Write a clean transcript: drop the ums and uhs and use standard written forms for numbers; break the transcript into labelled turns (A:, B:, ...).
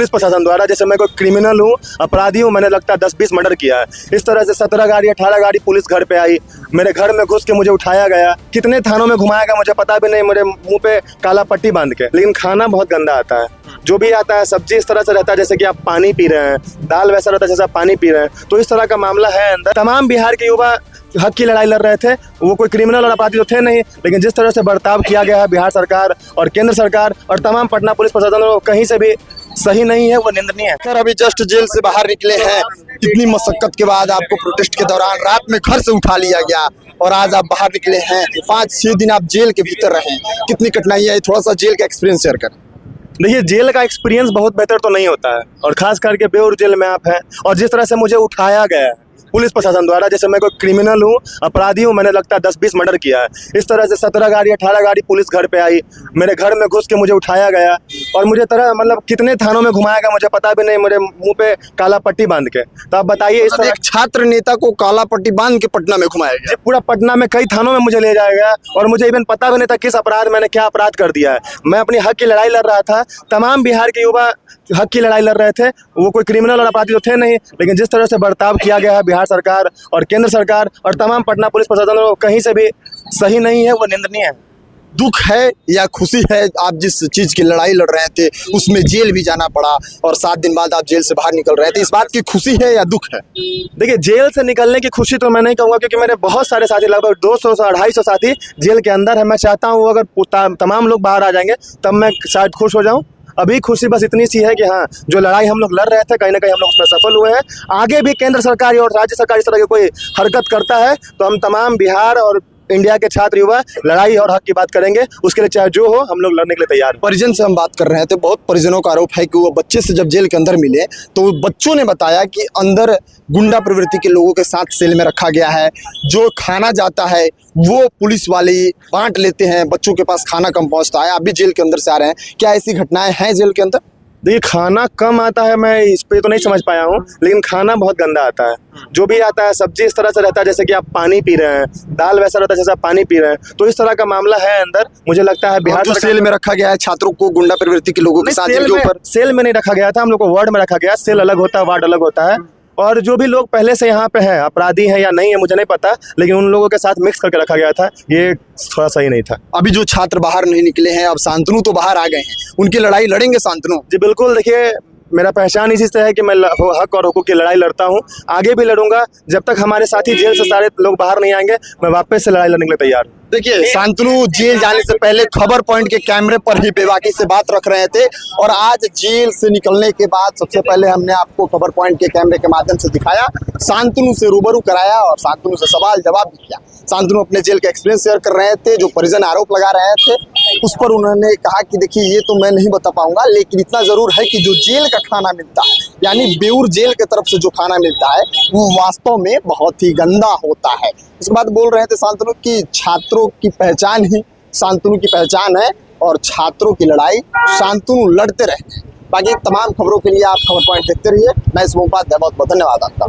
A: Police प्रशासन द्वारा, जैसे मैं कोई क्रिमिनल हूँ, अपराधी हूँ, मैंने लगता है 10-20 मर्डर किया है। इस तरह से 17 गाड़ी 18 गाड़ी पुलिस घर पे आई, मेरे घर में घुस के मुझे उठाया गया, कितने थानों में घुमाया गया मुझे पता भी नहीं, मेरे मुंह पे काला पट्टी बांध के। लेकिन खाना बहुत गंदा आता है, जो भी आता है सब्जी इस तरह से रहता है जैसे कि आप पानी पी रहे हैं, दाल वैसा रहता है जैसे आप पानी पी रहे हैं। तो इस तरह का मामला है अंदर। तमाम बिहार के युवा हक की लड़ाई लड़ रहे थे, वो कोई क्रिमिनल और अपराधी तो थे नहीं, लेकिन जिस तरह से बर्ताव किया गया है बिहार सरकार और केंद्र सरकार और तमाम पटना पुलिस प्रशासन को कहीं से भी सही नहीं है, वो निंदनीय है।
B: सर अभी जस्ट जेल से बाहर निकले हैं, इतनी मशक्कत के बाद आपको प्रोटेस्ट के दौरान रात में घर से उठा लिया गया और आज आप बाहर निकले हैं, 5-6 दिन आप जेल के भीतर रहे, कितनी कठिनाइयां है, थोड़ा सा जेल का एक्सपीरियंस शेयर करें।
A: देखिए, जेल का एक्सपीरियंस बहुत बेहतर तो नहीं होता है, और खास करके बेउर जेल में आप हैं और जिस तरह से मुझे उठाया गया है पुलिस प्रशासन द्वारा, जैसे मैं कोई क्रिमिनल हूँ, अपराधी हूँ, मैंने लगता है 10-20 मर्डर किया है। इस तरह से 17 गाड़ी 18 गाड़ी पुलिस घर पे आई, मेरे घर में घुस के मुझे उठाया गया और मुझे मतलब कितने थानों में घुमाया गया मुझे पता भी नहीं, मेरे मुंह पे काला पट्टी बांध के। तो आप बताइए, इस तरह
B: एक छात्र नेता को काला पट्टी बांध के पटना में घुमाया गया।
A: पूरा पटना में कई थानों में मुझे ले जाया गया और मुझे इवन पता भी नहीं था किस अपराध मैंने क्या अपराध कर दिया है। मैं अपनी हक की लड़ाई लड़ रहा था, तमाम बिहार के युवा हक की लड़ाई लड़ रहे थे, वो कोई क्रिमिनल और अपराधी तो थे नहीं, लेकिन जिस तरह से बर्ताव किया गया है बिहार सरकार और केंद्र सरकार और तमाम पटना पुलिस प्रशासन को कहीं से भी सही नहीं है, वो निंदनीय है।
B: दुख है या खुशी है, आप जिस चीज की लड़ाई लड़ रहे थे उसमें जेल भी जाना पड़ा और 7 दिन बाद आप जेल से बाहर निकल रहे थे, इस बात की खुशी है या दुख है?
A: देखिए, जेल से निकलने की खुशी तो मैं नहीं कहूँगा, क्योंकि मेरे बहुत सारे साथी, लगभग 200 से 250 साथी जेल के अंदर है। मैं चाहता हूँ अगर तमाम लोग बाहर आ जाएंगे तब मैं शायद खुश हो जाऊँ। अभी खुशी बस इतनी सी है कि हाँ, जो लड़ाई हम लोग लड़ रहे थे कहीं ना कहीं हम लोग उसमें सफल हुए हैं। आगे भी केंद्र सरकार और राज्य सरकार इस तरह की कोई हरकत करता है तो हम तमाम बिहार और इंडिया के छात्र युवा लड़ाई और हक की बात करेंगे, उसके लिए चाहे जो हो हम लोग लड़ने के लिए तैयार हैं।
B: परिजन से हम बात कर रहे थे, बहुत परिजनों का आरोप है कि वो बच्चे से जब जेल के अंदर मिले तो बच्चों ने बताया कि अंदर गुंडा प्रवृत्ति के लोगों के साथ सेल में रखा गया है, जो खाना जाता है वो पुलिस वाले बांट लेते हैं, बच्चों के पास खाना कम पहुंचता है। आप भी जेल के अंदर से आ रहे हैं, क्या ऐसी घटनाएं हैं जेल के अंदर?
A: देखिए, खाना कम आता है, मैं इस पे तो नहीं समझ पाया हूँ, लेकिन खाना बहुत गंदा आता है। जो भी आता है सब्जी इस तरह से रहता है जैसे कि आप पानी पी रहे हैं, दाल वैसा रहता है जैसे आप पानी पी रहे हैं। तो इस तरह का मामला है अंदर। मुझे लगता है बिहार
B: जो सेल में रखा गया है छात्रों को गुंडा प्रवृत्ति के लोगों के साथ,
A: सेल में नहीं रखा गया था, हम लोग को वार्ड में रखा गया। सेल अलग होता है, वार्ड अलग होता है, और जो भी लोग पहले से यहाँ पे हैं, अपराधी हैं या नहीं है मुझे नहीं पता, लेकिन उन लोगों के साथ मिक्स करके रखा गया था। ये थोड़ा सही नहीं था।
B: अभी जो छात्र बाहर नहीं निकले हैं, अब शांतनु तो बाहर आ गए हैं, उनकी लड़ाई लड़ेंगे शांतनु?
A: जी बिल्कुल। देखिए, मेरा पहचान इसी से है कि मैं हक और हुकूक की लड़ाई लड़ता हूँ, आगे भी लड़ूंगा। जब तक हमारे साथी जेल से सारे लोग बाहर नहीं आएंगे, मैं वापस से लड़ाई लड़ने के लिए तैयार हूँ।
B: देखिए, शांतनु जेल जाने से पहले खबर पॉइंट के कैमरे पर ही बेबाकी से बात रख रहे थे और आज जेल से निकलने के बाद सबसे पहले हमने आपको खबर पॉइंट के कैमरे के माध्यम से दिखाया, शांतनु से रूबरू कराया और शांतनु से सवाल जवाब भी किया। शांतनु अपने जेल का एक्सपीरियंस शेयर कर रहे थे, जो परिजन आरोप लगा रहे थे उस पर उन्होंने कहा कि देखिए, ये तो मैं नहीं बता पाऊंगा, लेकिन इतना जरूर है कि जो जेल का खाना मिलता है, यानी बेउर जेल की तरफ से जो खाना मिलता है वो वास्तव में बहुत ही गंदा होता है। इसके बाद बोल रहे थे शांतनु की छात्रों की पहचान ही शांतनु की पहचान है और छात्रों की लड़ाई शांतनु लड़ते रहे। बाकी तमाम खबरों के लिए आप खबर पॉइंट देखते रहिए। मैं इस बहुत बहुत धन्यवाद आपका।